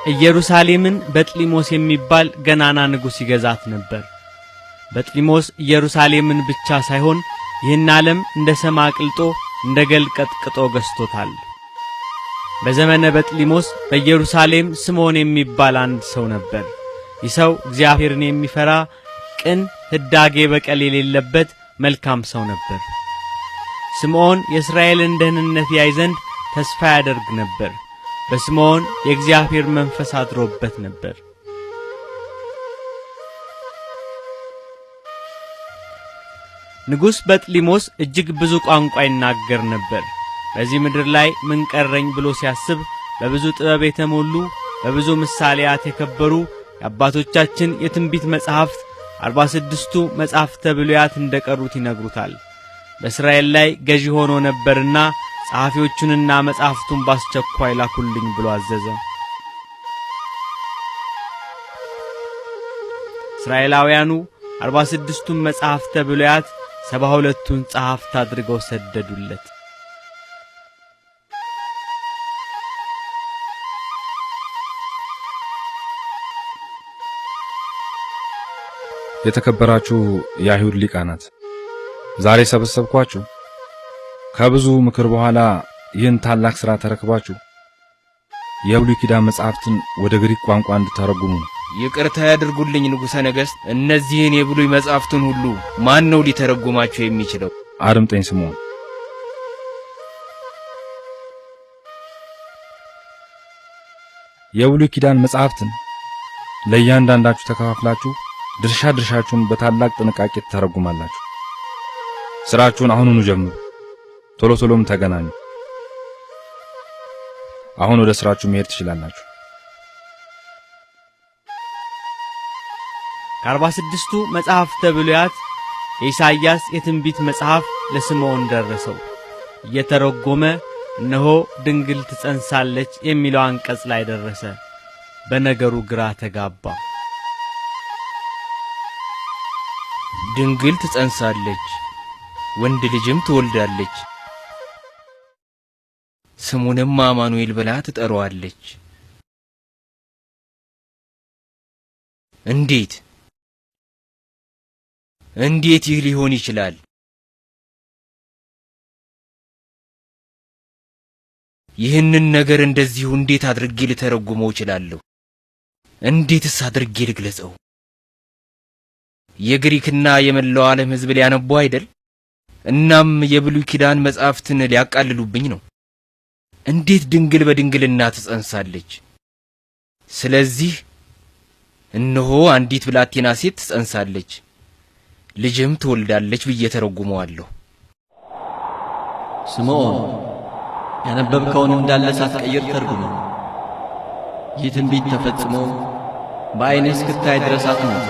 ኢየሩሳሌምን በጥሊሞስ የሚባል ገናና ንጉሥ ይገዛት ነበር። በጥሊሞስ ኢየሩሳሌምን ብቻ ሳይሆን ይህን ዓለም እንደ ሰም አቅልጦ እንደ ገል ቀጥቅጦ ገዝቶታል። በዘመነ በጥሊሞስ በኢየሩሳሌም ስምዖን የሚባል አንድ ሰው ነበር። ይህ ሰው እግዚአብሔርን የሚፈራ ቅን፣ ህዳጌ በቀል የሌለበት መልካም ሰው ነበር። ስምዖን የእስራኤልን ደህንነት ያይ ዘንድ ተስፋ ያደርግ ነበር። በስምዖን የእግዚአብሔር መንፈስ አድሮበት ነበር። ንጉሥ በጥሊሞስ እጅግ ብዙ ቋንቋ ይናገር ነበር። በዚህ ምድር ላይ ምን ቀረኝ ብሎ ሲያስብ በብዙ ጥበብ የተሞሉ በብዙ ምሳሌያት የከበሩ የአባቶቻችን የትንቢት መጻሕፍት 46ቱ መጻሕፍተ ብሉያት እንደቀሩት ይነግሩታል። በእስራኤል ላይ ገዢ ሆኖ ነበርና ጸሐፊዎቹንና መጻሕፍቱን ባስቸኳይ ላኩልኝ ብሎ አዘዘ። እስራኤላውያኑ 46ቱን መጻሕፍተ ብሉያት 72ቱን ጸሐፍት አድርገው ሰደዱለት። የተከበራችሁ የአይሁድ ሊቃናት ዛሬ ሰበሰብኳችሁ ከብዙ ምክር በኋላ ይህን ታላቅ ሥራ ተረክባችሁ የብሉይ ኪዳን መጻሕፍትን ወደ ግሪክ ቋንቋ እንድተረጉሙ ነው። ይቅርታ ያድርጉልኝ ንጉሠ ነገሥት፣ እነዚህን የብሉይ መጻሕፍትን ሁሉ ማን ነው ሊተረጉማቸው የሚችለው? አድምጠኝ ስምዖን። የብሉይ ኪዳን መጻሕፍትን ለእያንዳንዳችሁ ተከፋፍላችሁ ድርሻችሁን በታላቅ ጥንቃቄ ተተረጉማላችሁ። ሥራችሁን አሁኑኑ ጀምሩ፣ ቶሎም ተገናኙ። አሁን ወደ ሥራችሁ መሄድ ትችላላችሁ። ከ46ቱ መጻሕፍተ ብሉያት የኢሳይያስ የትንቢት መጽሐፍ ለስምዖን ደረሰው። እየተረጎመ እነሆ ድንግል ትጸንሳለች የሚለው አንቀጽ ላይ ደረሰ። በነገሩ ግራ ተጋባ። ድንግል ትጸንሳለች፣ ወንድ ልጅም ትወልዳለች፣ ስሙንም አማኑኤል ብላ ትጠራዋለች። እንዴት ይህ ሊሆን ይችላል? ይህንን ነገር እንደዚሁ እንዴት አድርጌ ልተረጉመው እችላለሁ? እንዴትስ አድርጌ ልግለጸው? የግሪክና የመላው ዓለም ሕዝብ ሊያነቡ አይደል? እናም የብሉይ ኪዳን መጻሕፍትን ሊያቃልሉብኝ ነው። እንዴት ድንግል በድንግልና ትጸንሳለች? ስለዚህ እነሆ አንዲት ብላቴና ሴት ትጸንሳለች፣ ልጅም ትወልዳለች ብዬ ተረጉመዋለሁ። ስምዖን ያነበብከውን እንዳለ ሳትቀይር ተርጉመው። ይህ ትንቢት ተፈጽሞ በዓይንህ እስክታይ ድረስ አትሙት።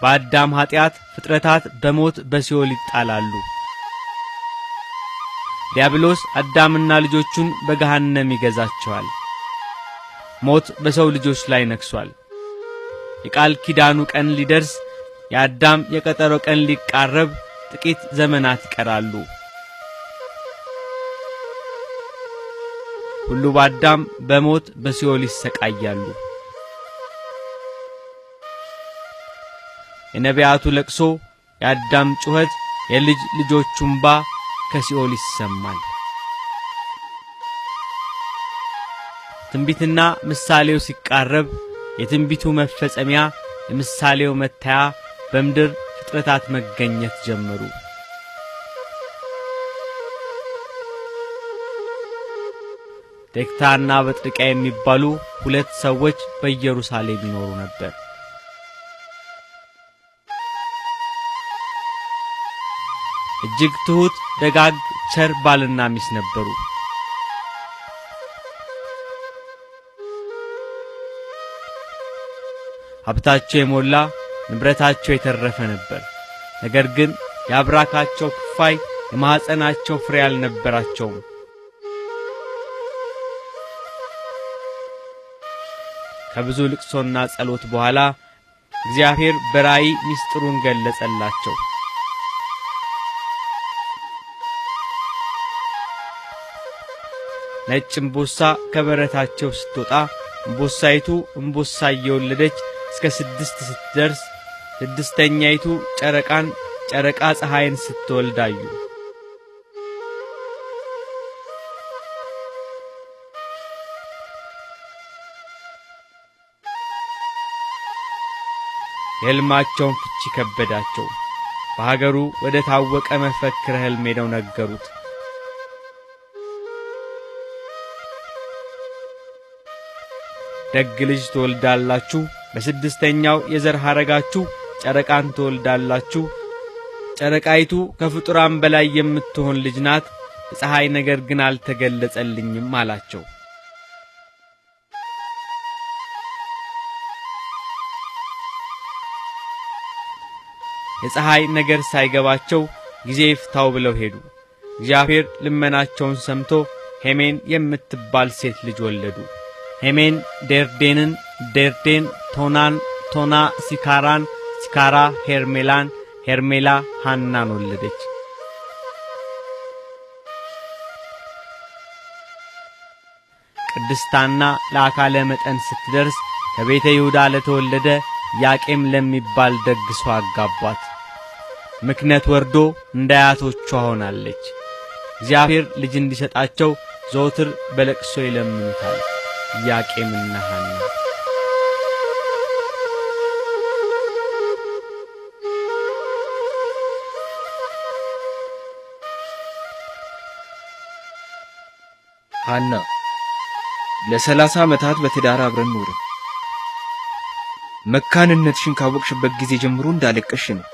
በአዳም ኃጢአት ፍጥረታት በሞት በሲኦል ይጣላሉ። ዲያብሎስ አዳምና ልጆቹን በገሃነም ይገዛቸዋል። ሞት በሰው ልጆች ላይ ነግሷል። የቃል ኪዳኑ ቀን ሊደርስ የአዳም የቀጠሮ ቀን ሊቃረብ ጥቂት ዘመናት ይቀራሉ። ሁሉ በአዳም በሞት በሲኦል ይሰቃያሉ። የነቢያቱ ለቅሶ፣ የአዳም ጩኸት፣ የልጅ ልጆቹ እንባ ከሲኦል ይሰማል። ትንቢትና ምሳሌው ሲቃረብ የትንቢቱ መፈጸሚያ የምሳሌው መታያ በምድር ፍጥረታት መገኘት ጀመሩ። ቴክታና በጥርቃ የሚባሉ ሁለት ሰዎች በኢየሩሳሌም ይኖሩ ነበር። እጅግ ትሁት፣ ደጋግ፣ ቸር ባልና ሚስት ነበሩ። ሀብታቸው የሞላ ንብረታቸው የተረፈ ነበር። ነገር ግን የአብራካቸው ክፋይ የማኅፀናቸው ፍሬ አልነበራቸውም። ከብዙ ልቅሶና ጸሎት በኋላ እግዚአብሔር በራእይ ምስጢሩን ገለጸላቸው። ነጭ እምቦሳ ከበረታቸው ስትወጣ እምቦሳይቱ እምቦሳ እየወለደች እስከ 6 ስትደርስ ስድስተኛይቱ ጨረቃን ጨረቃ ፀሐይን ስትወልድ አዩ። የሕልማቸውን ፍቺ ከበዳቸው። በሀገሩ ወደ ታወቀ መፈክረ ሕልም ሄደው ነገሩት። ደግ ልጅ ትወልዳላችሁ፣ በስድስተኛው የዘር ሐረጋችሁ ጨረቃን ትወልዳላችሁ። ጨረቃይቱ ከፍጡራን በላይ የምትሆን ልጅ ናት። የፀሐይ ነገር ግን አልተገለጸልኝም አላቸው። የፀሐይ ነገር ሳይገባቸው ጊዜ ይፍታው ብለው ሄዱ። እግዚአብሔር ልመናቸውን ሰምቶ ሄሜን የምትባል ሴት ልጅ ወለዱ። ሄሜን ዴርዴንን፣ ዴርዴን ቶናን፣ ቶና ሲካራን፣ ሲካራ ሄርሜላን፣ ሄርሜላ ሐናን ወለደች። ቅድስታና ለአካለ መጠን ስትደርስ ከቤተ ይሁዳ ለተወለደ ያቄም ለሚባል ደግ ሰው አጋቧት። ምክንያት ወርዶ እንዳያቶቿ ሆናለች። እግዚአብሔር ልጅ እንዲሰጣቸው ዘወትር በለቅሶ ይለምኑታል። ያቄምና ሐና ሐና ለ30 ዓመታት በትዳር አብረን ኖርን። መካንነትሽን ካወቅሽበት ጊዜ ጀምሮ እንዳለቀሽ ነው።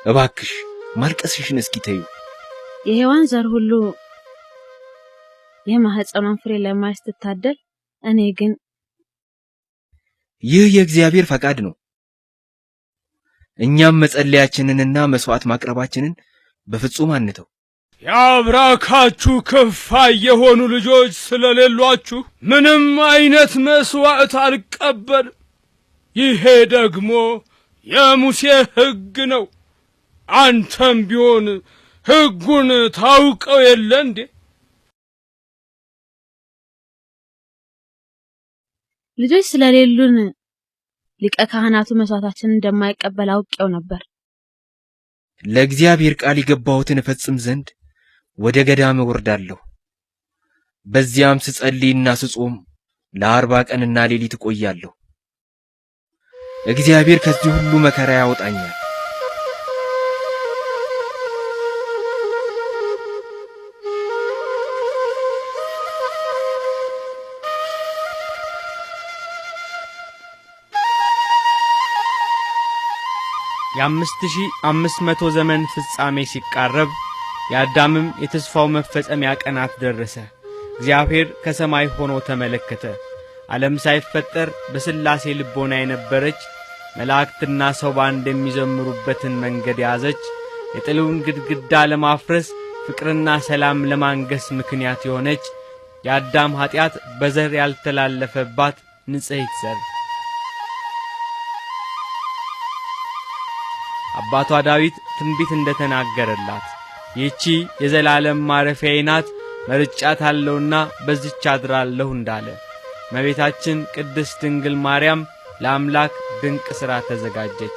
እባክሽ ማልቀስሽን እስኪ ተዩ። የሔዋን ዘር ሁሉ የማህፀኗን ፍሬ ለማየት ስትታደል፣ እኔ ግን ይህ የእግዚአብሔር ፈቃድ ነው። እኛም መጸለያችንንና መስዋዕት ማቅረባችንን በፍጹም አንተው። የአብራካችሁ ክፋይ የሆኑ ልጆች ስለሌሏችሁ ምንም አይነት መስዋዕት አልቀበልም። ይሄ ደግሞ የሙሴ ሕግ ነው። አንተም ቢሆን ሕጉን ታውቀው የለ እንዴ? ልጆች ስለሌሉን ሊቀ ካህናቱ መስዋዕታችንን እንደማይቀበል አውቄው ነበር። ለእግዚአብሔር ቃል የገባሁትን እፈጽም ዘንድ ወደ ገዳም እወርዳለሁ። በዚያም ስጸልይና ስጾም ለ40 ቀንና ሌሊት እቆያለሁ። እግዚአብሔር ከዚህ ሁሉ መከራ ያወጣኛል። የ5500 ዘመን ፍጻሜ ሲቃረብ የአዳምም የተስፋው መፈጸሚያ ቀናት ደረሰ። እግዚአብሔር ከሰማይ ሆኖ ተመለከተ። ዓለም ሳይፈጠር በሥላሴ ልቦና የነበረች መላእክትና ሰው ባንድ የሚዘምሩበትን መንገድ ያዘች። የጥሉን ግድግዳ ለማፍረስ ፍቅርና ሰላም ለማንገስ ምክንያት የሆነች የአዳም ኃጢአት በዘር ያልተላለፈባት ንጽሕት ዘር አባቷ ዳዊት ትንቢት እንደተናገረላት ይህቺ የዘላለም ማረፊያዬ ናት፣ መርጫታለሁና በዚህች አድራለሁ እንዳለ እመቤታችን ቅድስት ድንግል ማርያም ለአምላክ ድንቅ ሥራ ተዘጋጀች።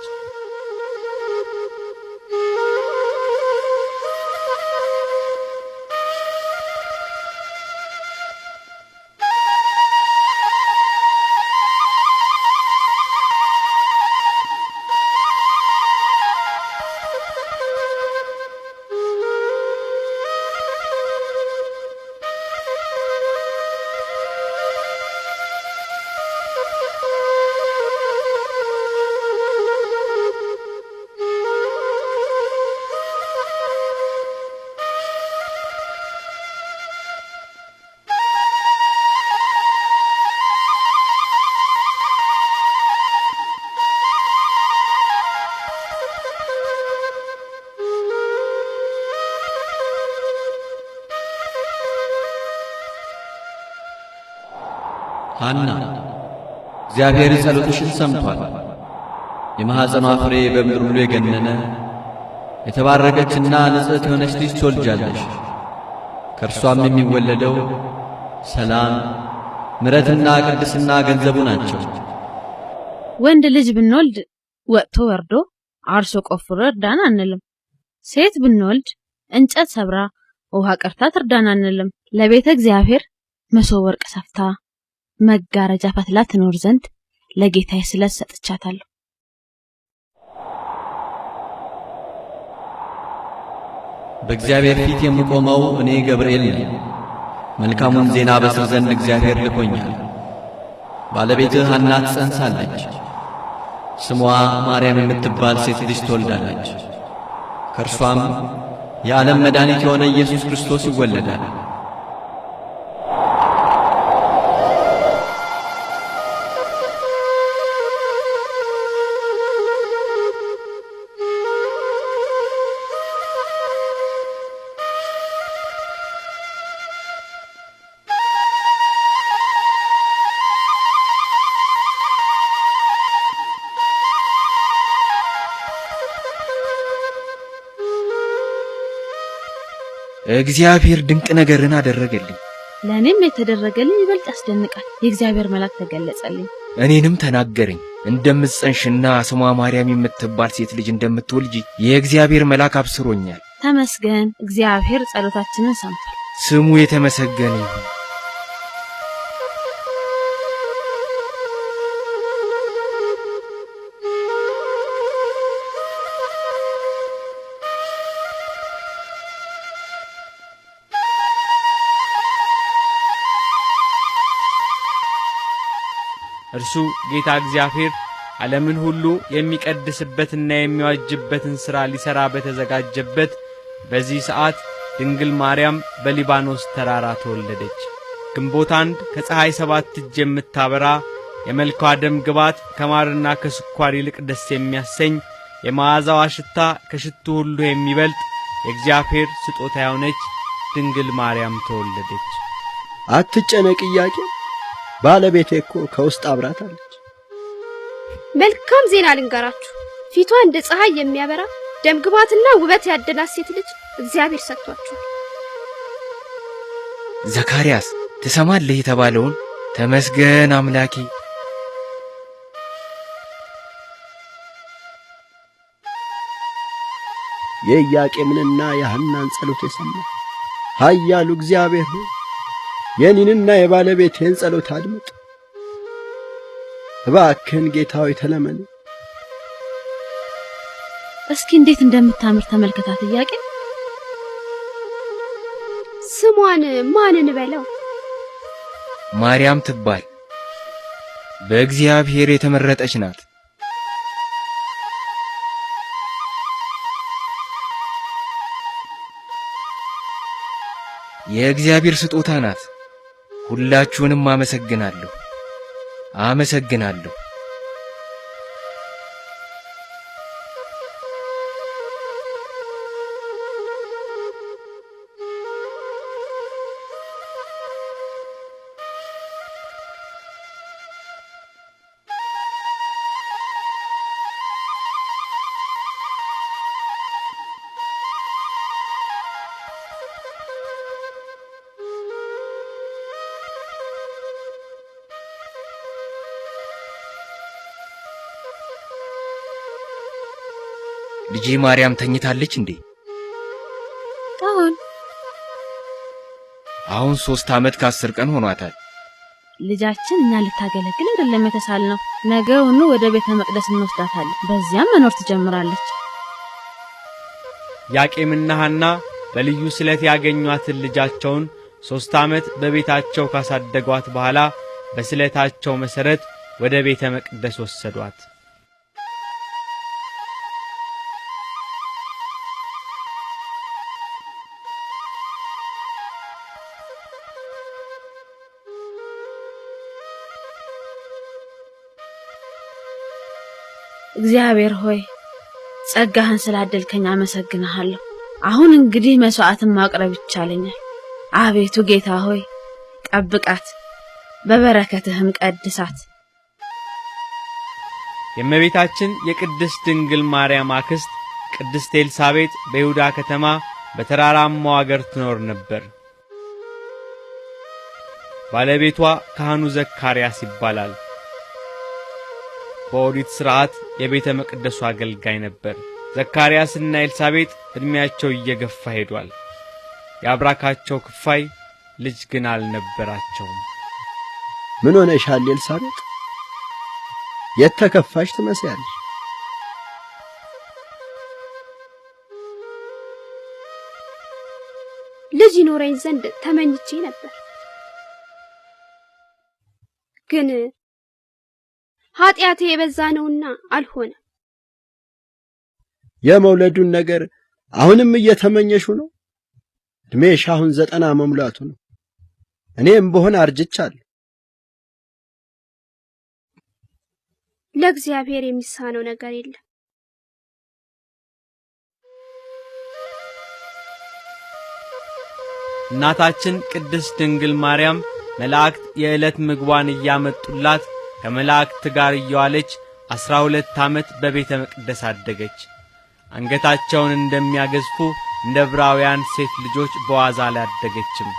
ሐና እግዚአብሔር ጸሎትሽን ሰምቷል። የማኅፀኗ ፍሬ በምድር ሁሉ የገነነ የተባረከችና ንጽሕት የሆነች ልጅ ትወልጃለሽ። ከእርሷም የሚወለደው ሰላም፣ ምሕረትና ቅድስና ገንዘቡ ናቸው። ወንድ ልጅ ብንወልድ ወጥቶ ወርዶ አርሶ ቆፍሮ እርዳን አንልም። ሴት ብንወልድ እንጨት ሰብራ ውሃ ቀርታ ትርዳን አንልም። ለቤተ እግዚአብሔር መሶበ ወርቅ ሰፍታ መጋረጃ ፈትላ ትኖር ዘንድ ለጌታዬ ስለት ሰጥቻታለሁ። በእግዚአብሔር ፊት የምቆመው እኔ ገብርኤል ነኝ። መልካሙን ዜና በስር ዘንድ እግዚአብሔር ልኮኛል። ባለቤትህ ሐና ትጸንሳለች፣ ስሟ ማርያም የምትባል ሴት ልጅ ትወልዳለች። ከእርሷም የዓለም መድኃኒት የሆነ ኢየሱስ ክርስቶስ ይወለዳል። እግዚአብሔር ድንቅ ነገርን አደረገልኝ። ለእኔም የተደረገልኝ ይበልጥ ያስደንቃል። የእግዚአብሔር መልአክ ተገለጸልኝ፣ እኔንም ተናገረኝ። እንደምትጸንሽና ስሟ ማርያም የምትባል ሴት ልጅ እንደምትወልጂ የእግዚአብሔር መልአክ አብስሮኛል። ተመስገን፣ እግዚአብሔር ጸሎታችንን ሰምቷል። ስሙ የተመሰገነ ይሁን። እርሱ ጌታ እግዚአብሔር ዓለምን ሁሉ የሚቀድስበትና የሚዋጅበትን ሥራ ሊሠራ በተዘጋጀበት በዚህ ሰዓት ድንግል ማርያም በሊባኖስ ተራራ ተወለደች። ግንቦት 1 ከፀሐይ 7 እጅ የምታበራ የመልኳ ደም ግባት ከማርና ከስኳር ይልቅ ደስ የሚያሰኝ የመዓዛዋ ሽታ ከሽቱ ሁሉ የሚበልጥ የእግዚአብሔር ስጦታ የሆነች ድንግል ማርያም ተወለደች። አትጨነቅ ኢያቄም፣ ባለቤቴ እኮ ከውስጥ አብራታለች። መልካም ዜና ልንገራችሁ። ፊቷ እንደ ፀሐይ የሚያበራ ደምግባትና ውበት ያደላት ሴት ልጅ እግዚአብሔር ሰጥቷችኋል። ዘካርያስ ትሰማለህ የተባለውን? ተመስገን አምላኬ። የኢያቄምንና የሐናን ጸሎት የሰማ ኃያሉ እግዚአብሔር ሆይ የኔንና የባለቤቴን ጸሎት አድምጥ። እባክህን ጌታዊ ተለመን። እስኪ እንዴት እንደምታምር ተመልከታት ኢያቄም። ስሟን ማንን በለው? ማርያም ትባል፣ በእግዚአብሔር የተመረጠች ናት። የእግዚአብሔር ስጦታ ናት። ሁላችሁንም አመሰግናለሁ። ልጄ ማርያም ተኝታለች እንዴ? አሁን 3 ዓመት ከ10 ቀን ሆኗታል። ልጃችን እኛ ልታገለግል አይደለም የተሳልነው። ነገውኑ ወደ ቤተ መቅደስ እንወስዳታለን። በዚያም መኖር ትጀምራለች። ኢያቄምና ሐና በልዩ ስለት ያገኟትን ልጃቸውን 3 ዓመት በቤታቸው ካሳደጓት በኋላ በስለታቸው መሰረት ወደ ቤተ መቅደስ ወሰዷት። እግዚአብሔር ሆይ ጸጋህን ስላደልከኝ አመሰግንሃለሁ። አሁን እንግዲህ መስዋዕትን ማቅረብ ይቻለኛል። አቤቱ ጌታ ሆይ ጠብቃት፣ በበረከትህም ቀድሳት። የእመቤታችን የቅድስት ድንግል ማርያም አክስት ቅድስት ኤልሳቤጥ በይሁዳ ከተማ በተራራማው አገር ትኖር ነበር። ባለቤቷ ካህኑ ዘካርያስ ይባላል። በኦሪት ሥርዓት የቤተ መቅደሱ አገልጋይ ነበር። ዘካርያስና ኤልሳቤጥ ዕድሜያቸው እየገፋ ሄዷል። የአብራካቸው ክፋይ ልጅ ግን አልነበራቸውም። ምን ሆነሻል ኤልሳቤጥ? የተከፋሽ ትመስያለሽ። ልጅ ይኖረኝ ዘንድ ተመኝቼ ነበር፣ ግን ኃጢአቴ የበዛ ነውና አልሆነም። የመውለዱን ነገር አሁንም እየተመኘሹ ነው? እድሜሽ አሁን 90 መሙላቱ ነው። እኔም በሆነ አርጅቻለሁ። ለእግዚአብሔር የሚሳነው ነገር የለም። እናታችን ቅድስት ድንግል ማርያም መላእክት የዕለት ምግቧን እያመጡላት ከመላእክት ጋር እየዋለች 12 ዓመት በቤተ መቅደስ አደገች። አንገታቸውን እንደሚያገዝፉ እንደ ዕብራውያን ሴት ልጆች በዋዛ አላደገችም።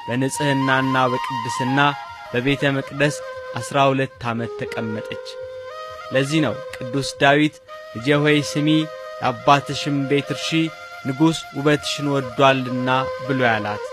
በንጽሕናና በቅድስና በቤተ መቅደስ 12 ዓመት ተቀመጠች። ለዚህ ነው ቅዱስ ዳዊት ልጄ ሆይ ስሚ፣ የአባትሽም ቤት እርሺ፣ ንጉሥ ውበትሽን ወዷልና ብሎ ያላት።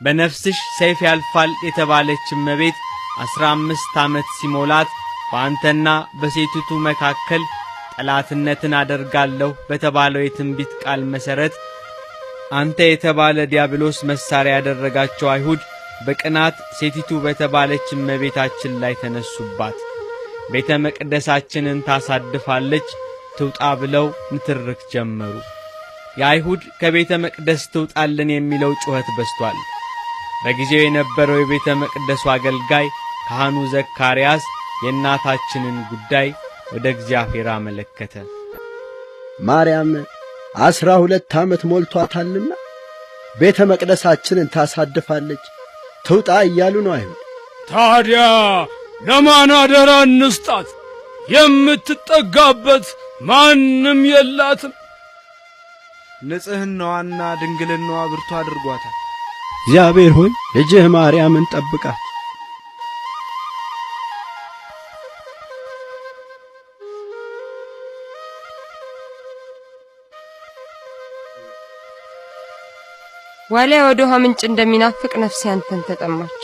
በነፍስሽ ሰይፍ ያልፋል የተባለች እመቤት 15 ዓመት ሲሞላት በአንተና በሴቲቱ መካከል ጠላትነትን አደርጋለሁ በተባለው የትንቢት ቃል መሠረት አንተ የተባለ ዲያብሎስ መሳሪያ ያደረጋቸው አይሁድ በቅናት ሴቲቱ በተባለች እመቤታችን ላይ ተነሱባት። ቤተ መቅደሳችንን ታሳድፋለች፣ ትውጣ ብለው ንትርክ ጀመሩ። የአይሁድ ከቤተ መቅደስ ትውጣልን የሚለው ጩኸት በስቷል። በጊዜው የነበረው የቤተ መቅደሱ አገልጋይ ካህኑ ዘካርያስ የእናታችንን ጉዳይ ወደ እግዚአብሔር አመለከተ። ማርያም 12 ዓመት ሞልቷታልና ቤተ መቅደሳችንን ታሳድፋለች፣ ትውጣ እያሉ ነው አይሁድ። ታዲያ ለማን አደራ እንስጣት? የምትጠጋበት ማንም የላትም። ንጽሕናዋና ድንግልናዋ ብርቱ አድርጓታል። እግዚአብሔር ሆይ ልጅህ ማርያምን ጠብቃት። ዋሊያ ወደ ውሃ ምንጭ እንደሚናፍቅ ነፍሴ አንተን ተጠማች።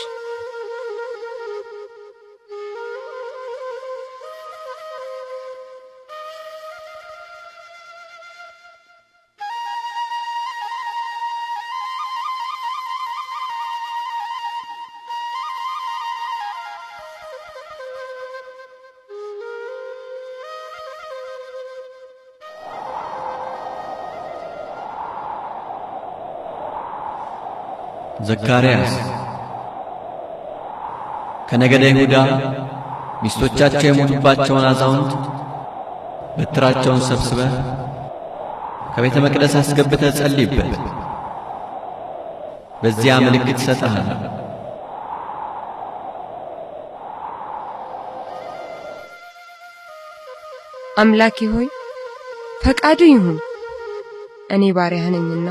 ዘካርያስ ከነገደ ይሁዳ ሚስቶቻቸው የሞቱባቸውን አዛውንት በትራቸውን ሰብስበህ ከቤተ መቅደስ አስገብተህ ጸልይበት። በዚያ ምልክት እሰጥሃለሁ። አምላኬ ሆይ ፈቃዱ ይሁን፣ እኔ ባሪያህ ነኝና።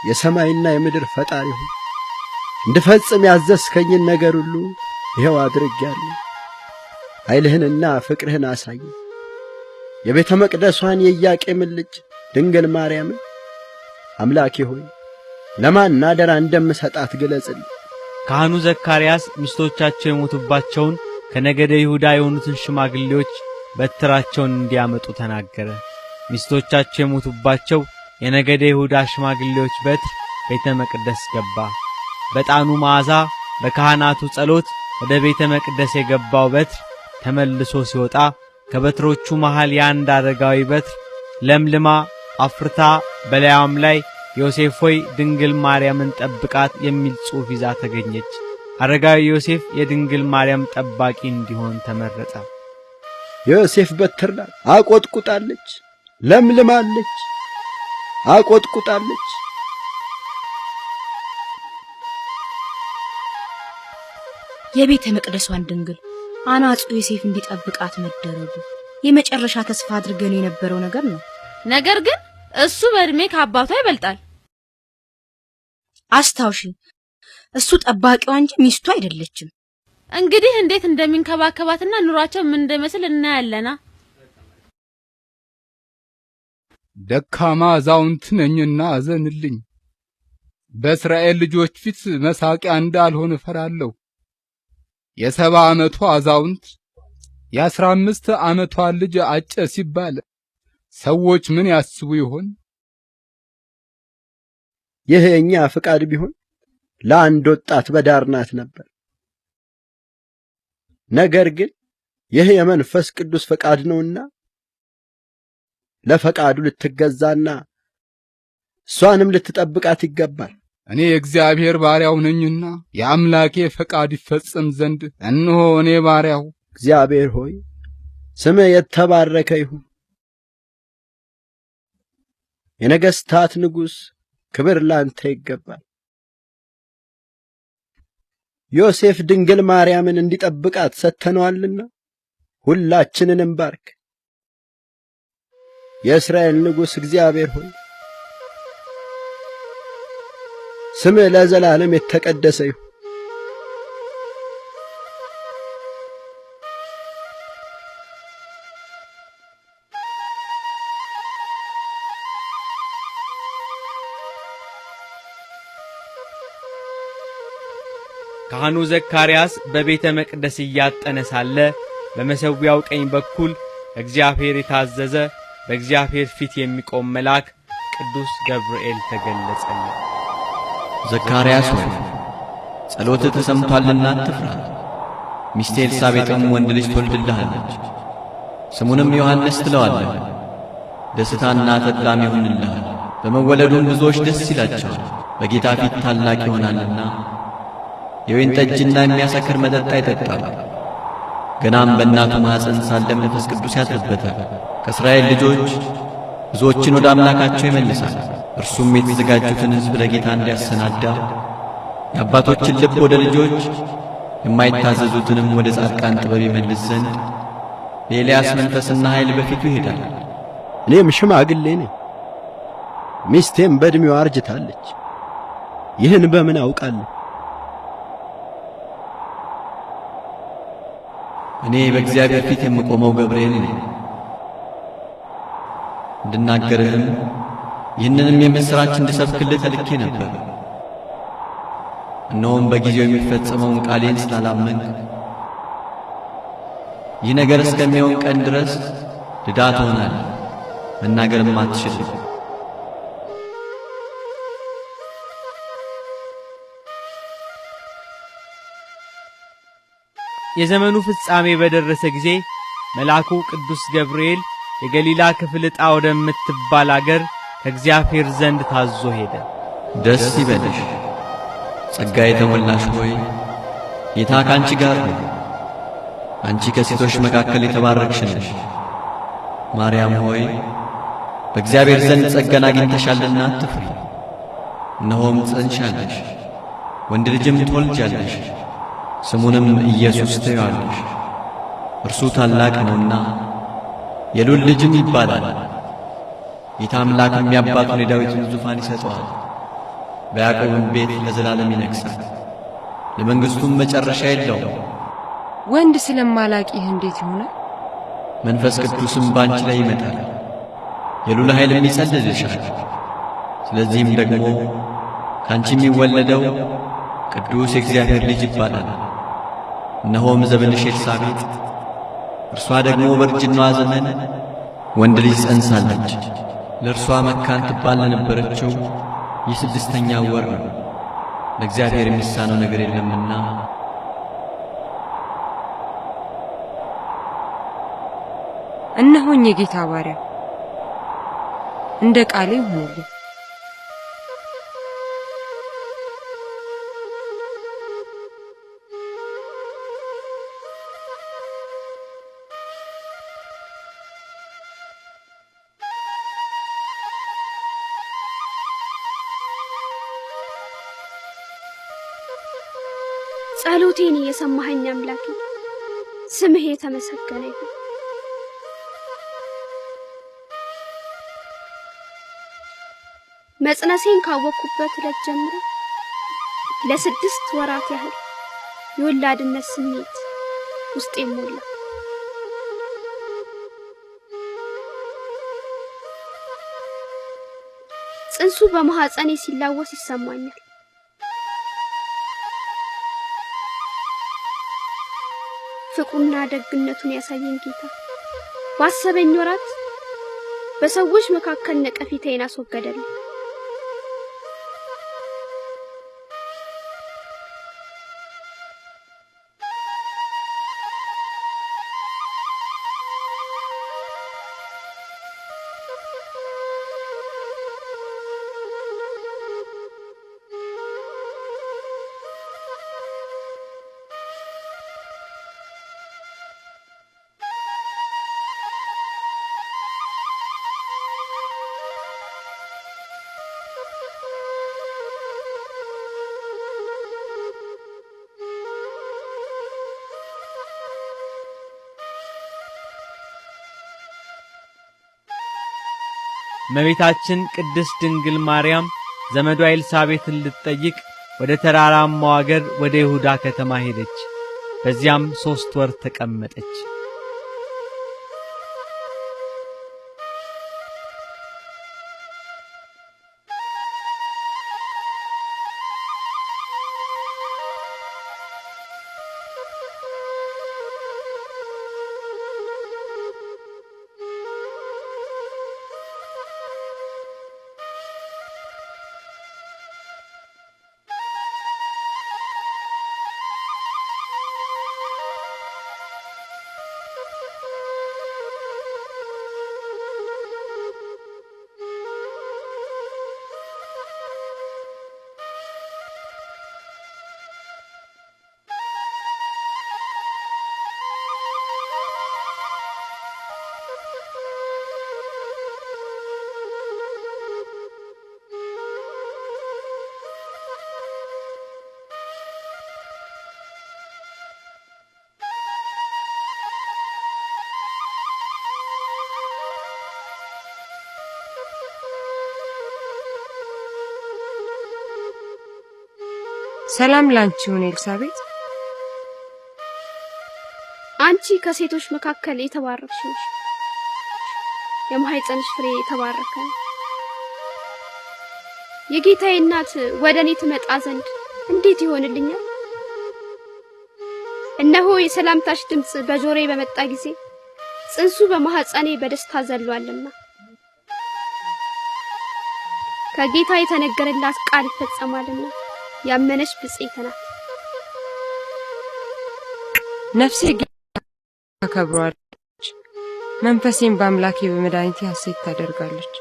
የሰማይና የምድር ፈጣሪ ሆይ እንድፈጽም ያዘዝከኝን ነገር ሁሉ ይኸው አድርጌያለሁ። ኃይልህንና ፍቅርህን አሳይ። የቤተ መቅደሷን የኢያቄምን ልጅ ድንግል ማርያምን አምላኬ ሆይ ለማን አደራ እንደምሰጣት ግለጽልኝ። ካህኑ ዘካርያስ ሚስቶቻቸው የሞቱባቸውን ከነገደ ይሁዳ የሆኑትን ሽማግሌዎች በትራቸውን እንዲያመጡ ተናገረ። ሚስቶቻቸው የሞቱባቸው የነገደ ይሁዳ ሽማግሌዎች በትር ቤተ መቅደስ ገባ። በጣኑ መዓዛ በካህናቱ ጸሎት ወደ ቤተ መቅደስ የገባው በትር ተመልሶ ሲወጣ ከበትሮቹ መሃል የአንድ አረጋዊ በትር ለምልማ አፍርታ በላያም ላይ ዮሴፍ ሆይ ድንግል ማርያምን ጠብቃት የሚል ጽሑፍ ይዛ ተገኘች። አረጋዊ ዮሴፍ የድንግል ማርያም ጠባቂ እንዲሆን ተመረጠ። የዮሴፍ በትር ናት። አቆጥቁጣለች፣ ለምልማለች፣ አቆጥቁጣለች። የቤተ መቅደሷን ድንግል አናጺው ዮሴፍ እንዲጠብቃት መደረጉ የመጨረሻ ተስፋ አድርገን የነበረው ነገር ነው። ነገር ግን እሱ በእድሜ ከአባቷ ይበልጣል። አስታውሺ፣ እሱ ጠባቂዋ እንጂ ሚስቱ አይደለችም። እንግዲህ እንዴት እንደሚንከባከባትና ኑሯቸው ምን እንደመስል እናያለና። ደካማ አዛውንት ነኝና አዘንልኝ። በእስራኤል ልጆች ፊት መሳቂያ እንዳልሆን እፈራለሁ። የ70 ዓመቷ አዛውንት የ15 ዓመቷ ልጅ አጨ ሲባል ሰዎች ምን ያስቡ ይሆን? ይህ የኛ ፍቃድ ቢሆን ለአንድ ወጣት በዳርናት ነበር። ነገር ግን ይህ የመንፈስ ቅዱስ ፈቃድ ነውና ለፈቃዱ ልትገዛና እሷንም ልትጠብቃት ይገባል። እኔ የእግዚአብሔር ባሪያው ነኝና የአምላኬ ፈቃድ ይፈጸም ዘንድ እነሆ እኔ ባሪያው። እግዚአብሔር ሆይ ስምህ የተባረከ ይሁን። የነገሥታት ንጉሥ ክብር ላንተ ይገባል። ዮሴፍ ድንግል ማርያምን እንዲጠብቃት ሰጥተነዋልና ሁላችንንም ባርክ። የእስራኤል ንጉሥ እግዚአብሔር ሆይ ስምህ ለዘላለም የተቀደሰ ይሁን። ካህኑ ዘካርያስ በቤተ መቅደስ እያጠነ ሳለ በመሠዊያው ቀኝ በኩል እግዚአብሔር የታዘዘ በእግዚአብሔር ፊት የሚቆም መልአክ ቅዱስ ገብርኤል ተገለጸለት። ዘካርያስ ሆይ ጸሎትህ ተሰምቷልና አትፍራ። ሚስቴ ኤልሳቤጥም ወንድ ልጅ ትወልድልሃለች፣ ስሙንም ዮሐንስ ትለዋለህ። ደስታና ተድላም ይሆንልሃል፣ በመወለዱም ብዙዎች ደስ ይላቸዋል። በጌታ ፊት ታላቅ ይሆናልና የወይን ጠጅና የሚያሰክር መጠጥ አይጠጣም። ገናም በእናቱ ማኅፀን ሳለ መንፈስ ቅዱስ ያድርበታል። ከእስራኤል ልጆች ብዙዎችን ወደ አምላካቸው ይመልሳል። እርሱም የተዘጋጁትን ሕዝብ ለጌታ እንዲያሰናዳ የአባቶችን ልብ ወደ ልጆች የማይታዘዙትንም ወደ ጻድቃን ጥበብ ይመልስ ዘንድ በኤልያስ መንፈስና ኃይል በፊቱ ይሄዳል። እኔም ሽማግሌ ነኝ፣ ሚስቴም በዕድሜዋ አርጅታለች። ይህን በምን አውቃለሁ? እኔ በእግዚአብሔር ፊት የምቆመው ገብርኤል ነኝ። እንድናገርህም ይህንንም የምሥራች እንድሰብክልህ ተልኬ ነበር። እነሆም በጊዜው የሚፈጸመውን ቃሌን ስላላመንክ ይህ ነገር እስከሚሆን ቀን ድረስ ድዳ ትሆናለህ፣ መናገርም አትችልም። የዘመኑ ፍጻሜ በደረሰ ጊዜ መልአኩ ቅዱስ ገብርኤል የገሊላ ክፍል ዕጣ ወደምትባል አገር ከእግዚአብሔር ዘንድ ታዞ ሄደ። ደስ ይበልሽ ጸጋ የተሞላሽ ሆይ ጌታ ካንቺ ጋር ነው። አንቺ ከሴቶች መካከል የተባረክሽ ነሽ። ማርያም ሆይ በእግዚአብሔር ዘንድ ጸጋን አግኝተሻልና አትፍሪ። እነሆም ትጸንሻለሽ፣ ወንድ ልጅም ትወልጃለሽ፣ ስሙንም ኢየሱስ ትዪዋለሽ። እርሱ ታላቅ ነውና የልዑል ልጅም ይባላል። ጌታ አምላክም የአባቱን የዳዊትን ዙፋን ይሰጠዋል። በያዕቆብም ቤት ለዘላለም ይነግሣል፣ ለመንግሥቱም መጨረሻ የለውም። ወንድ ስለማላቂህ እንዴት ይሆናል? መንፈስ ቅዱስም ባንቺ ላይ ይመጣል፣ የልዑል ኃይልም ይጸልልሻል። ስለዚህም ደግሞ ካንቺ የሚወለደው ቅዱስ የእግዚአብሔር ልጅ ይባላል። እነሆም ዘመንሽ ኤልሳቤጥ እርሷ ደግሞ በእርጅናዋ ዘመን ወንድ ልጅ ጸንሳለች። ለእርሷ መካን ትባል ለነበረችው የ6ኛ ወር ነው፣ ለእግዚአብሔር የሚሳነው ነገር የለምና። እነሆኝ የጌታ ባሪያ፣ እንደ ቃሌ ይሁንልኝ። ጸሎቴን የሰማኸኝ አምላኬ ስምህ የተመሰገነ ይሁን። መጽነሴን ካወቅኩበት ዕለት ጀምሮ ለ6 ወራት ያህል የወላድነት ስሜት ውስጤ ሞላ። ጽንሱ በማህፀኔ ሲላወስ ይሰማኛል። ፍቅሩና ደግነቱን ያሳየኝ ጌታ ባሰበኝ ወራት በሰዎች መካከል ነቀፌታዬን አስወገደልኝ። እመቤታችን ቅድስት ድንግል ማርያም ዘመዷ ኤልሳቤጥን ልትጠይቅ ወደ ተራራማው አገር ወደ ይሁዳ ከተማ ሄደች። በዚያም 3 ወር ተቀመጠች። ሰላም ላንቺ ይሁን ኤልሳቤጥ። አንቺ ከሴቶች መካከል የተባረክሽ ነሽ፣ የማህፀንሽ ፍሬ የተባረከ ነው። የጌታዬ እናት ወደኔ ትመጣ ዘንድ እንዴት ይሆንልኛል? እነሆ የሰላምታሽ ድምጽ በጆሮዬ በመጣ ጊዜ ጽንሱ በማህፀኔ በደስታ ዘሏልና። ከጌታ የተነገረላት ቃል ይፈጸማልና ያመነች ብጽዕት ናት። ነፍሴ ጌታ አከብሯለች፣ መንፈሴም በአምላኬ በመድኃኒቴ ሐሴት ታደርጋለች።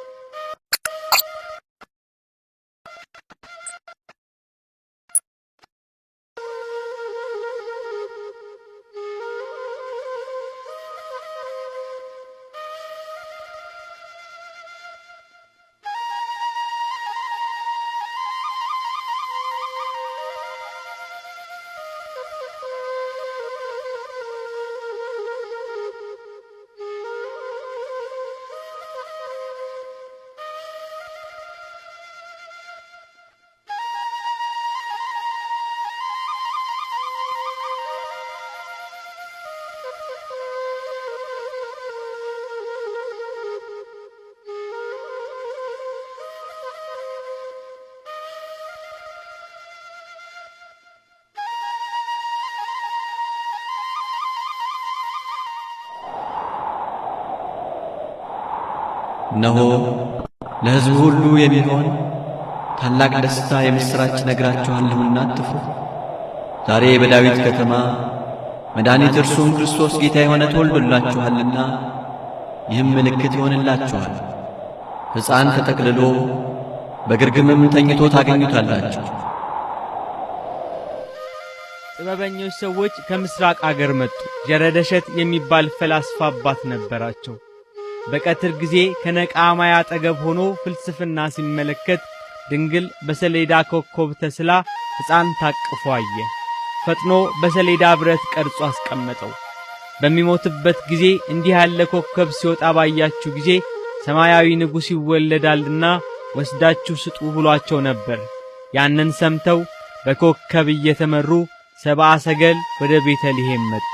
እነሆ ለሕዝቡ ሁሉ የሚሆን ታላቅ ደስታ የምሥራች ነግራችኋለሁና አትፍሩ። ዛሬ በዳዊት ከተማ መድኃኒት እርሱም ክርስቶስ ጌታ የሆነ ተወልዶላችኋልና፣ ይህም ምልክት ይሆንላችኋል። ሕፃን ተጠቅልሎ በግርግምም ተኝቶ ታገኙታላችሁ። ጥበበኞች ሰዎች ከምስራቅ አገር መጡ። ጀረደሸት የሚባል ፈላስፋ አባት ነበራቸው። በቀትር ጊዜ ከነቃማያ አጠገብ ሆኖ ፍልስፍና ሲመለከት ድንግል በሰሌዳ ኮከብ ተስላ ሕፃን ታቅፎ አየ። ፈጥኖ በሰሌዳ ብረት ቀርጾ አስቀመጠው። በሚሞትበት ጊዜ እንዲህ ያለ ኮከብ ሲወጣ ባያችሁ ጊዜ ሰማያዊ ንጉሥ ይወለዳልና ወስዳችሁ ስጡ ብሏቸው ነበር። ያንን ሰምተው በኮከብ እየተመሩ ሰብአ ሰገል ወደ ቤተልሔም መጡ።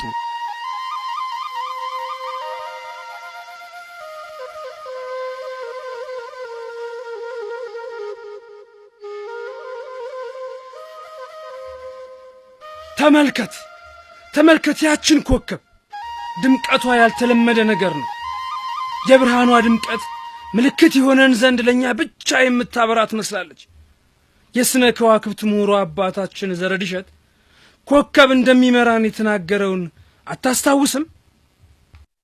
ተመልከት ያችን ኮከብ! ድምቀቷ ያልተለመደ ነገር ነው። የብርሃኗ ድምቀት ምልክት የሆነን ዘንድ ለኛ ብቻ የምታበራ ትመስላለች። የስነ ከዋክብት ምሁሩ አባታችን ዘረድሸት ኮከብ እንደሚመራን የተናገረውን አታስታውስም?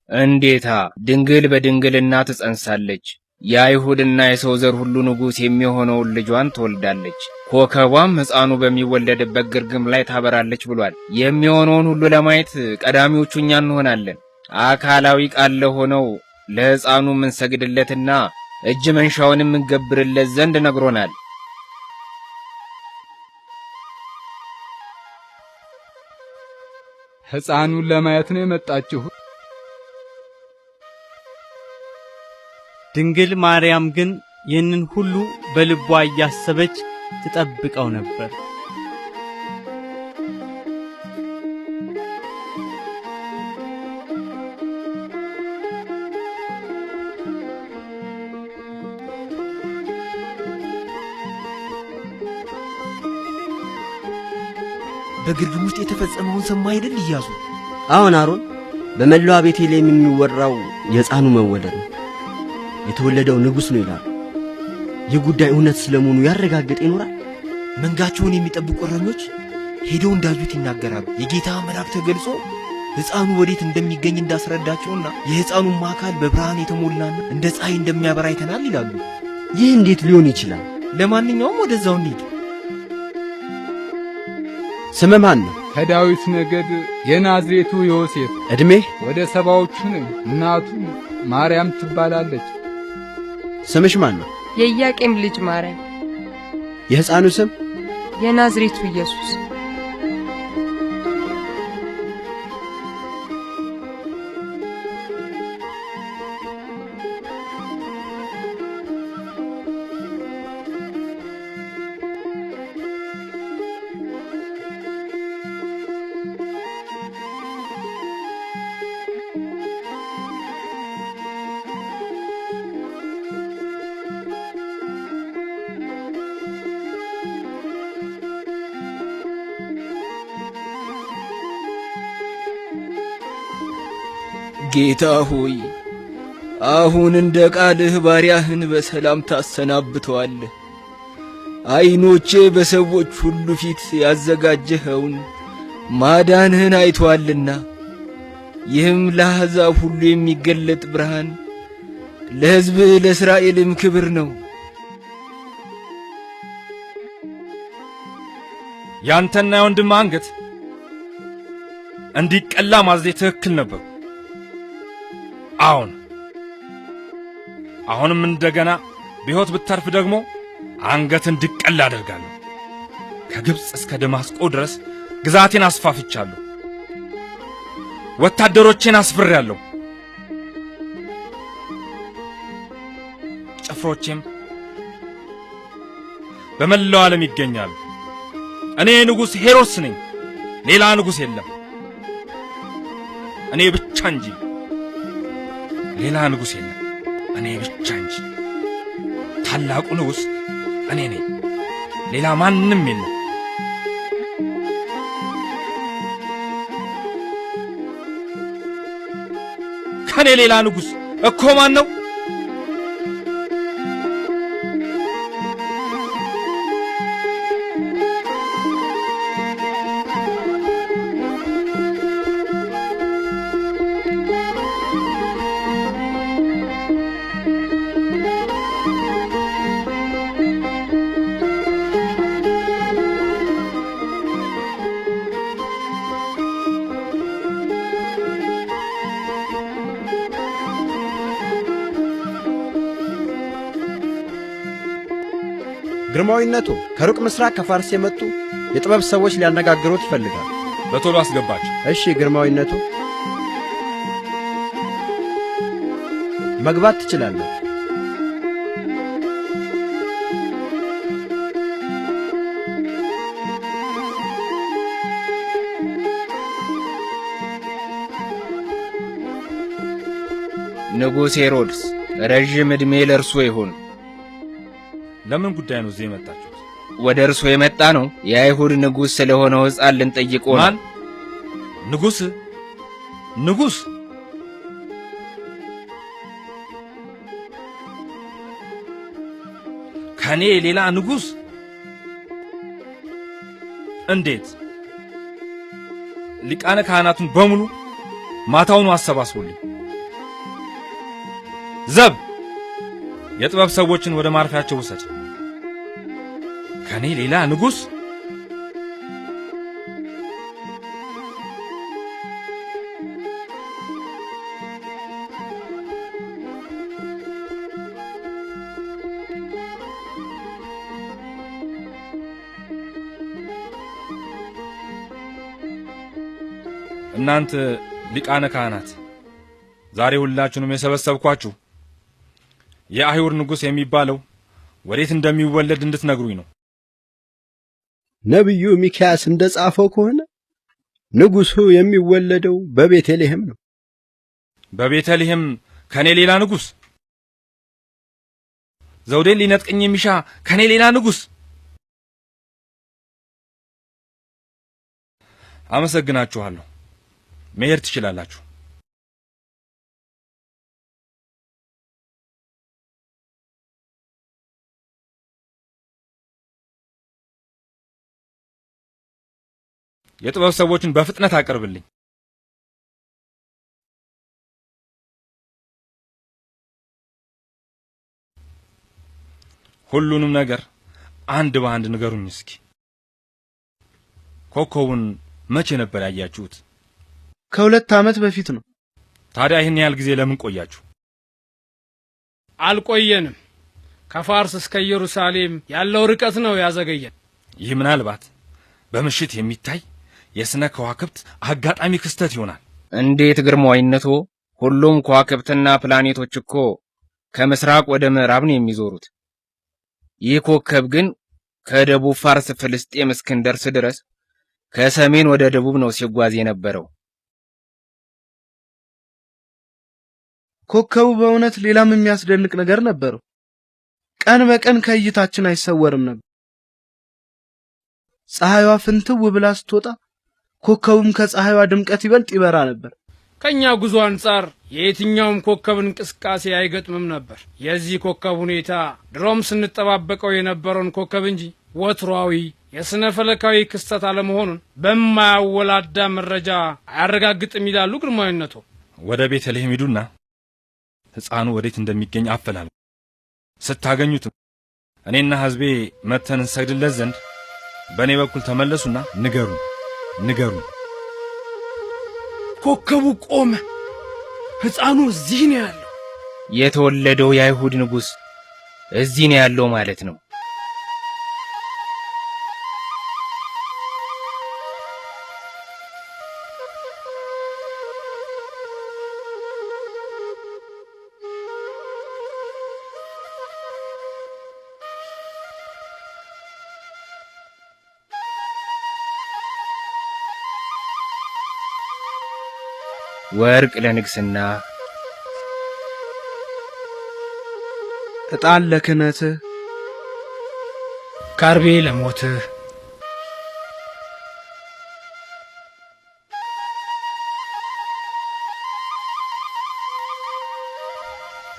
እንዴታ! ድንግል በድንግልና ትጸንሳለች፣ የአይሁድና የሰው ዘር ሁሉ ንጉሥ የሚሆነውን ልጇን ትወልዳለች፣ ኮከቧም ሕፃኑ በሚወለድበት ግርግም ላይ ታበራለች ብሏል። የሚሆነውን ሁሉ ለማየት ቀዳሚዎቹ እኛ እንሆናለን። አካላዊ ቃል ለሆነው ለሕፃኑ ምንሰግድለትና እጅ መንሻውንም እንገብርለት ዘንድ ነግሮናል። ሕፃኑን ለማየት ነው የመጣችሁ? ድንግል ማርያም ግን ይህንን ሁሉ በልቧ እያሰበች ትጠብቀው ነበር። በግርግም ውስጥ የተፈጸመውን ሰማ አይደል ኢያሱ? አሁን አሮን፣ በመላው ቤተልሔም የሚወራው የሕፃኑ መወለድ ነው። የተወለደው ንጉሥ ነው ይላል። ይህ ጉዳይ እውነት ስለመሆኑ ያረጋግጥ ይኖራል? መንጋቸውን የሚጠብቁ እረኞች ሄደው እንዳዩት ይናገራሉ። የጌታ መልአክ ተገልጾ ሕፃኑ ወዴት እንደሚገኝ እንዳስረዳቸውና የሕፃኑም አካል በብርሃን የተሞላና እንደ ፀሐይ እንደሚያበራ አይተናል ይላሉ። ይህ እንዴት ሊሆን ይችላል? ለማንኛውም ወደዛው እንሂድ። ስምህ ማን ነው? ከዳዊት ነገድ የናዝሬቱ ዮሴፍ። ዕድሜህ? ወደ 70ዎቹ ነኝ። እናቱ ማርያም ትባላለች። ስምሽ ማን ነው? የኢያቄም ልጅ ማርያም። የሕፃኑ ስም? የናዝሬቱ ኢየሱስ። ጌታ ሆይ አሁን እንደ ቃልህ ባሪያህን በሰላም ታሰናብተዋለህ። ዓይኖቼ በሰዎች ሁሉ ፊት ያዘጋጀኸውን ማዳንህን አይተዋልና ይህም ለአሕዛብ ሁሉ የሚገለጥ ብርሃን፣ ለሕዝብ ለእስራኤልም ክብር ነው። ያንተና የወንድም አንገት እንዲቀላ ማዘዜ ትክክል ነበር። አሁንም እንደገና በሕይወት ብትተርፍ ደግሞ አንገት እንዲቀላ አደርጋለሁ። ከግብጽ እስከ ደማስቆ ድረስ ግዛቴን አስፋፍቻለሁ። ወታደሮቼን አስፍሬያለሁ። ጭፍሮቼም በመላው ዓለም ይገኛሉ። እኔ ንጉሥ ሄሮድስ ነኝ፣ ሌላ ንጉሥ የለም። እኔ ብቻ እንጂ ሌላ ንጉሥ የለም። እኔ ብቻ እንጂ ታላቁ ንጉሥ እኔ ነኝ፣ ሌላ ማንም የለም። ከኔ ሌላ ንጉሥ እኮ ማን ነው? ግርማዊነቱ ከሩቅ ምስራቅ ከፋርስ የመጡ የጥበብ ሰዎች ሊያነጋግሩት ይፈልጋሉ። በቶሎ አስገባቸው። እሺ ግርማዊነቱ፣ መግባት ትችላለህ። ንጉሥ ሄሮድስ ረዥም ዕድሜ ለእርሶ ይሁን። ለምን ጉዳይ ነው እዚህ የመጣችሁት? ወደ እርሶ የመጣ ነው የአይሁድ ንጉሥ ስለሆነው ሕፃን ልንጠይቅዎ ነው። ማን? ንጉሥ? ንጉሥ? ከኔ ሌላ ንጉሥ? እንዴት? ሊቃነ ካህናቱን በሙሉ ማታውኑ አሰባስቡልኝ። ዘብ የጥበብ ሰዎችን ወደ ማረፊያቸው ውሰድ። ከኔ ሌላ ንጉሥ? እናንተ ሊቃነ ካህናት ዛሬ ሁላችሁንም የሰበሰብኳችሁ የአይሁድ ንጉሥ የሚባለው ወዴት እንደሚወለድ እንድትነግሩኝ ነው። ነቢዩ ሚክያስ እንደጻፈው ከሆነ ንጉሡ የሚወለደው በቤተልሔም ነው። በቤተልሔም ከኔ ሌላ ንጉሥ? ዘውዴን ሊነጥቀኝ የሚሻ ከኔ ሌላ ንጉሥ? አመሰግናችኋለሁ። መሄድ ትችላላችሁ። የጥበብ ሰዎችን በፍጥነት አቅርብልኝ። ሁሉንም ነገር አንድ በአንድ ንገሩኝ እስኪ። ኮከቡን መቼ ነበር ያያችሁት? ከ2 ዓመት በፊት ነው። ታዲያ ይህን ያህል ጊዜ ለምን ቆያችሁ? አልቆየንም። ከፋርስ እስከ ኢየሩሳሌም ያለው ርቀት ነው ያዘገየን። ይህ ምናልባት በምሽት የሚታይ የስነ ከዋክብት አጋጣሚ ክስተት ይሆናል። እንዴት ግርማዊነቶ! ሁሉም ከዋክብትና ፕላኔቶች እኮ ከምስራቅ ወደ ምዕራብ ነው የሚዞሩት። ይህ ኮከብ ግን ከደቡብ ፋርስ ፍልስጤም እስክንደርስ ድረስ ከሰሜን ወደ ደቡብ ነው ሲጓዝ የነበረው። ኮከቡ በእውነት ሌላም የሚያስደንቅ ነገር ነበረው። ቀን በቀን ከእይታችን አይሰወርም ነበር። ፀሐይዋ ፍንትው ብላ ስትወጣ ኮከቡም ከፀሐይዋ ድምቀት ይበልጥ ይበራ ነበር። ከኛ ጉዞ አንጻር የየትኛውም ኮከብ እንቅስቃሴ አይገጥምም ነበር። የዚህ ኮከብ ሁኔታ ድሮም ስንጠባበቀው የነበረውን ኮከብ እንጂ ወትሯዊ የስነ ፈለካዊ ክስተት አለመሆኑን በማያወላዳ መረጃ አያረጋግጥም ይላሉ ግርማዊነቶ። ወደ ቤተልሔም ሂዱና ሕፃኑ ወዴት እንደሚገኝ አፈላልጉ። ስታገኙት እኔና ሕዝቤ መተን እንሰግድለት ዘንድ በእኔ በኩል ተመለሱና ንገሩ። ኮከቡ ቆመ። ሕፃኑ እዚህ ነው ያለው። የተወለደው የአይሁድ ንጉሥ እዚህ ነው ያለው ማለት ነው። ወርቅ ለንግስና፣ ዕጣን ለክህነትህ፣ ካርቤ ለሞትህ፣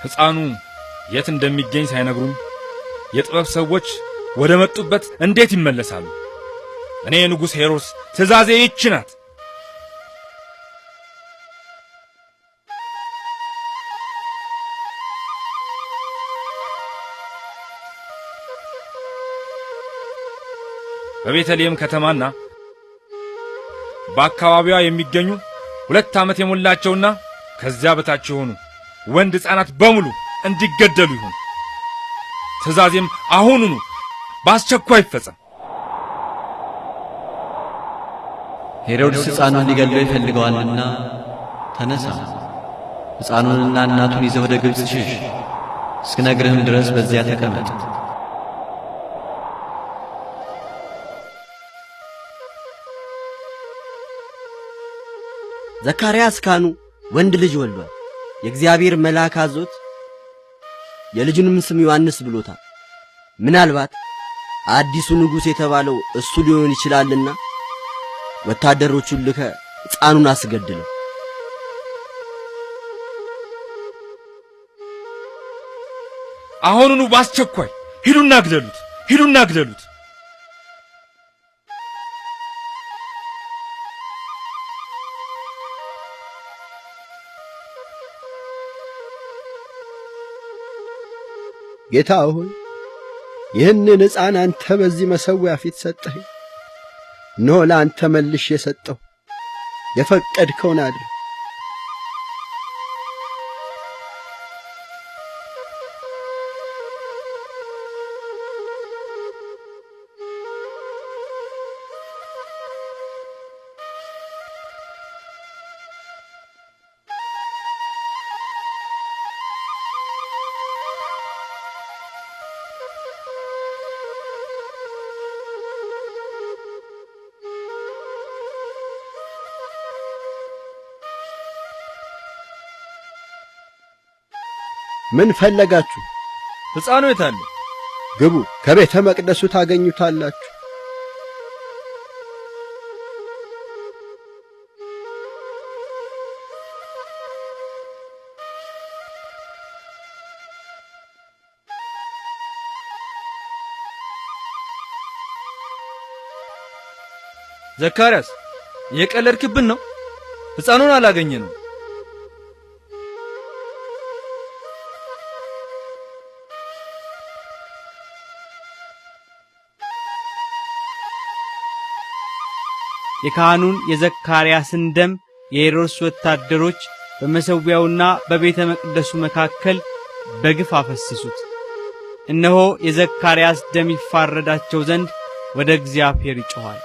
ሕፃኑ የት እንደሚገኝ ሳይነግሩኝ የጥበብ ሰዎች ወደ መጡበት እንዴት ይመለሳሉ? እኔ ንጉሥ ሄሮድስ ትእዛዜ ይህች ናት። በቤተልሔም ከተማና በአካባቢዋ የሚገኙ 2 ዓመት የሞላቸውና ከዚያ በታች የሆኑ ወንድ ሕፃናት በሙሉ እንዲገደሉ ይሁን። ትእዛዜም አሁኑኑ በአስቸኳይ ይፈጸም። ሄሮድስ ሕፃኑን ሊገድለው ይፈልገዋልና ተነሳ፣ ሕፃኑንና እናቱን ይዘህ ወደ ግብጽ ሽሽ፣ እስክነግርህም ድረስ በዚያ ተቀመጥ። ዘካርያስ ካህኑ ወንድ ልጅ ወልዷል። የእግዚአብሔር መልአክ አዞት የልጁንም ስም ዮሐንስ ብሎታል። ምናልባት አዲሱ ንጉሥ የተባለው እሱ ሊሆን ይችላልና ወታደሮቹን ልከ ሕፃኑን አስገድለው። አሁኑኑ በአስቸኳይ ሂዱና ግደሉት። ጌታ ሆይ ይህንን ሕፃን አንተ በዚህ መሠዊያ ፊት ሰጠኸኝ። እነሆ ለአንተ መልሼ የሰጠሁ የፈቀድከውን አድርግ። ምን ፈለጋችሁ? ሕፃኑ የት አለ? ግቡ፣ ከቤተ መቅደሱ ታገኙታላችሁ። ዘካርያስ የቀለድክብን ነው። ሕፃኑን አላገኘነው። የካህኑን የዘካርያስን ደም የሄሮድስ ወታደሮች በመሠዊያውና በቤተ መቅደሱ መካከል በግፍ አፈሰሱት። እነሆ የዘካርያስ ደም ይፋረዳቸው ዘንድ ወደ እግዚአብሔር ይጮኻል።